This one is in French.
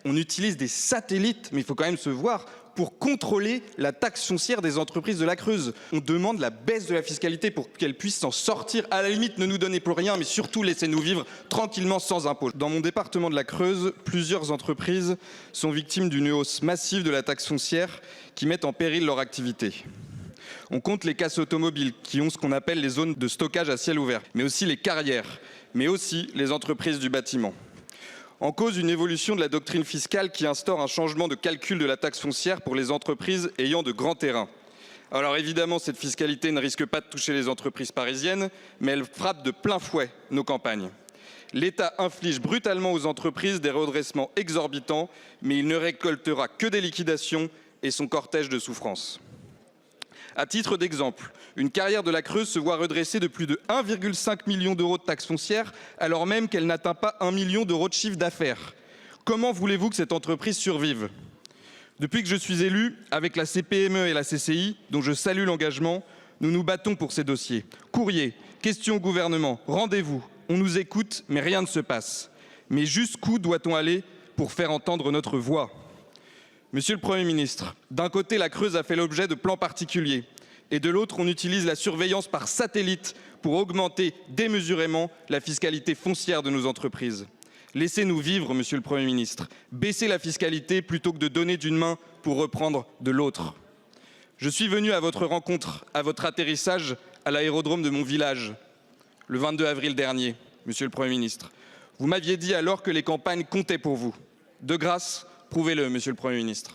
On utilise des satellites, mais il faut quand même se voir, pour contrôler la taxe foncière des entreprises de la Creuse. On demande la baisse de la fiscalité pour qu'elles puissent s'en sortir. À la limite, ne nous donnez plus rien, mais surtout laissez-nous vivre tranquillement sans impôts. Dans mon département de la Creuse, plusieurs entreprises sont victimes d'une hausse massive de la taxe foncière qui met en péril leur activité. On compte les casses automobiles qui ont ce qu'on appelle les zones de stockage à ciel ouvert, mais aussi les carrières, mais aussi les entreprises du bâtiment. En cause, une évolution de la doctrine fiscale qui instaure un changement de calcul de la taxe foncière pour les entreprises ayant de grands terrains. Alors évidemment, cette fiscalité ne risque pas de toucher les entreprises parisiennes, mais elle frappe de plein fouet nos campagnes. L'État inflige brutalement aux entreprises des redressements exorbitants, mais il ne récoltera que des liquidations et son cortège de souffrances. À titre d'exemple, une carrière de la Creuse se voit redressée de plus de 1,5 million d'euros de taxes foncières, alors même qu'elle n'atteint pas 1 million d'euros de chiffre d'affaires. Comment voulez-vous que cette entreprise survive? Depuis que je suis élu, avec la CPME et la CCI, dont je salue l'engagement, nous nous battons pour ces dossiers. Courrier, questions au gouvernement, rendez-vous. On nous écoute, mais rien ne se passe. Mais jusqu'où doit-on aller pour faire entendre notre voix? Monsieur le Premier ministre, d'un côté, la Creuse a fait l'objet de plans particuliers et de l'autre, on utilise la surveillance par satellite pour augmenter démesurément la fiscalité foncière de nos entreprises. Laissez-nous vivre, Monsieur le Premier ministre. Baissez la fiscalité plutôt que de donner d'une main pour reprendre de l'autre. Je suis venu à votre rencontre, à votre atterrissage à l'aérodrome de mon village, le 22 avril dernier, Monsieur le Premier ministre. Vous m'aviez dit alors que les campagnes comptaient pour vous. De grâce, prouvez-le, Monsieur le Premier ministre.